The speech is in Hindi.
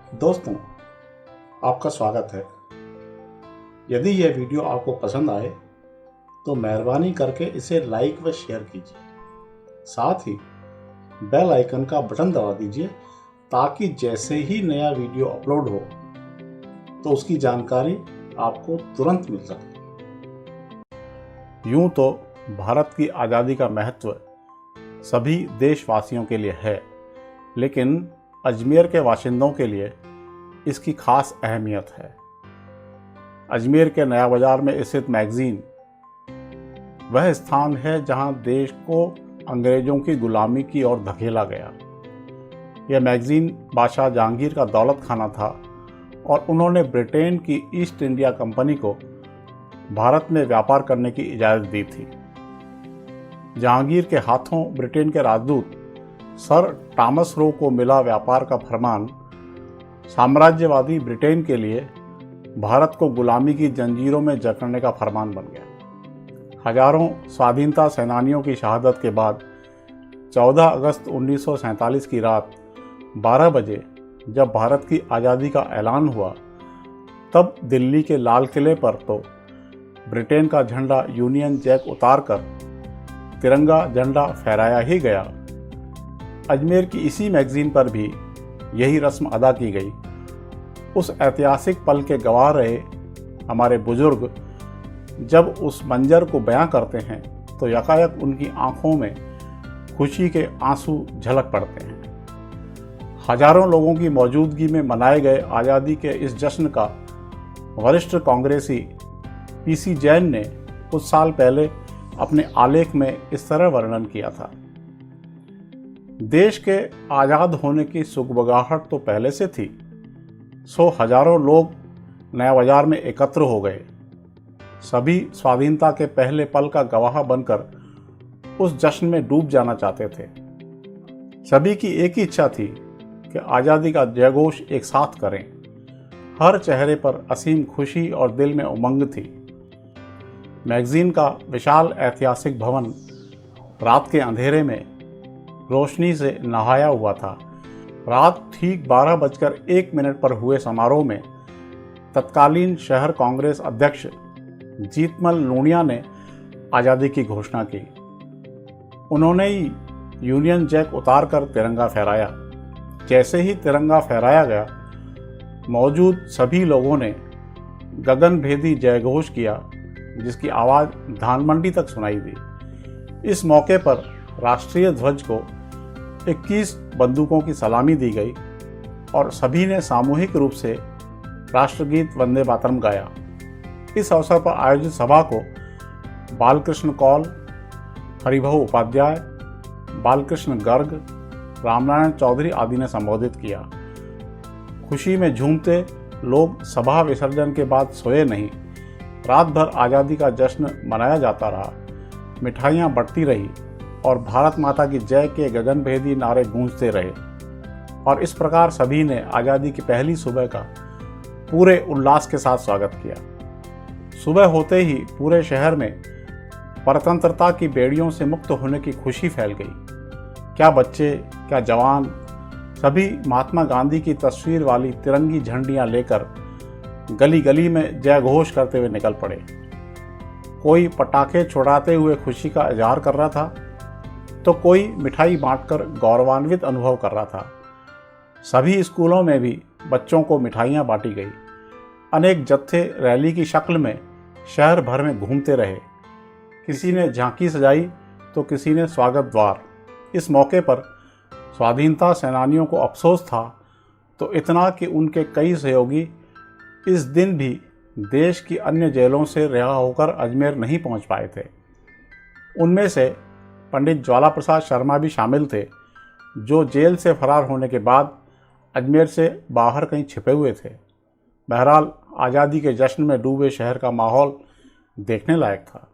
दोस्तों, आपका स्वागत है। यदि यह वीडियो आपको पसंद आए तो मेहरबानी करके इसे लाइक व शेयर कीजिए। साथ ही बेल आइकन का बटन दबा दीजिए ताकि जैसे ही नया वीडियो अपलोड हो तो उसकी जानकारी आपको तुरंत मिल सके। यूं तो भारत की आज़ादी का महत्व सभी देशवासियों के लिए है, लेकिन अजमेर के बाशिंदों के लिए इसकी खास अहमियत है। अजमेर के नया बाजार में स्थित मैगजीन वह स्थान है जहां देश को अंग्रेजों की गुलामी की ओर धकेला गया। यह मैगजीन बादशाह जहांगीर का दौलत खाना था और उन्होंने ब्रिटेन की ईस्ट इंडिया कंपनी को भारत में व्यापार करने की इजाज़त दी थी। जहांगीर के हाथों ब्रिटेन के राजदूत सर टॉमस रो को मिला व्यापार का फरमान साम्राज्यवादी ब्रिटेन के लिए भारत को गुलामी की जंजीरों में जकड़ने का फरमान बन गया। हजारों स्वाधीनता सेनानियों की शहादत के बाद 14 अगस्त 1947 की रात 12 बजे जब भारत की आज़ादी का ऐलान हुआ, तब दिल्ली के लाल किले पर तो ब्रिटेन का झंडा यूनियन जैक उतारकर तिरंगा झंडा फहराया ही गया। अजमेर की इसी मैगजीन पर भी यही रस्म अदा की गई। उस ऐतिहासिक पल के गवाह रहे हमारे बुजुर्ग जब उस मंजर को बयां करते हैं तो यकायक उनकी आंखों में खुशी के आंसू झलक पड़ते हैं। हजारों लोगों की मौजूदगी में मनाए गए आज़ादी के इस जश्न का वरिष्ठ कांग्रेसी पीसी जैन ने कुछ साल पहले अपने आलेख में इस तरह वर्णन किया था। देश के आज़ाद होने की सुगबगाहट तो पहले से थी, सो हजारों लोग नया बाजार में एकत्र हो गए। सभी स्वाधीनता के पहले पल का गवाह बनकर उस जश्न में डूब जाना चाहते थे। सभी की एक ही इच्छा थी कि आज़ादी का जयघोष एक साथ करें। हर चेहरे पर असीम खुशी और दिल में उमंग थी। मैगजीन का विशाल ऐतिहासिक भवन रात के अंधेरे में रोशनी से नहाया हुआ था। रात ठीक 12:01 पर हुए समारोह में तत्कालीन शहर कांग्रेस अध्यक्ष जीतमल लूणिया ने आज़ादी की घोषणा की। उन्होंने ही यूनियन जैक उतारकर तिरंगा फहराया। जैसे ही तिरंगा फहराया गया, मौजूद सभी लोगों ने गगनभेदी जयघोष किया, जिसकी आवाज़ धानमंडी तक सुनाई दी। इस मौके पर राष्ट्रीय ध्वज को 21 बंदूकों की सलामी दी गई और सभी ने सामूहिक रूप से राष्ट्रगीत वंदे मातरम गाया। इस अवसर पर आयोजित सभा को बालकृष्ण कौल, हरिभाऊ उपाध्याय, बालकृष्ण गर्ग, रामनारायण चौधरी आदि ने संबोधित किया। खुशी में झूमते लोग सभा विसर्जन के बाद सोए नहीं। रात भर आज़ादी का जश्न मनाया जाता रहा। मिठाइयाँ बढ़ती रही और भारत माता की जय के गगनभेदी नारे गूंजते रहे। और इस प्रकार सभी ने आज़ादी की पहली सुबह का पूरे उल्लास के साथ स्वागत किया। सुबह होते ही पूरे शहर में परतंत्रता की बेड़ियों से मुक्त होने की खुशी फैल गई। क्या बच्चे, क्या जवान, सभी महात्मा गांधी की तस्वीर वाली तिरंगी झंडियाँ लेकर गली गली में जय घोष करते हुए निकल पड़े। कोई पटाखे छुड़ाते हुए खुशी का इजहार कर रहा था तो कोई मिठाई बांटकर गौरवान्वित अनुभव कर रहा था। सभी स्कूलों में भी बच्चों को मिठाइयाँ बांटी गई। अनेक जत्थे रैली की शक्ल में शहर भर में घूमते रहे। किसी ने झांकी सजाई तो किसी ने स्वागत द्वार। इस मौके पर स्वाधीनता सेनानियों को अफसोस था तो इतना कि उनके कई सहयोगी इस दिन भी देश की अन्य जेलों से रिहा होकर अजमेर नहीं पहुंच पाए थे। उनमें से पंडित ज्वाला प्रसाद शर्मा भी शामिल थे, जो जेल से फरार होने के बाद अजमेर से बाहर कहीं छिपे हुए थे। बहरहाल आज़ादी के जश्न में डूबे शहर का माहौल देखने लायक था।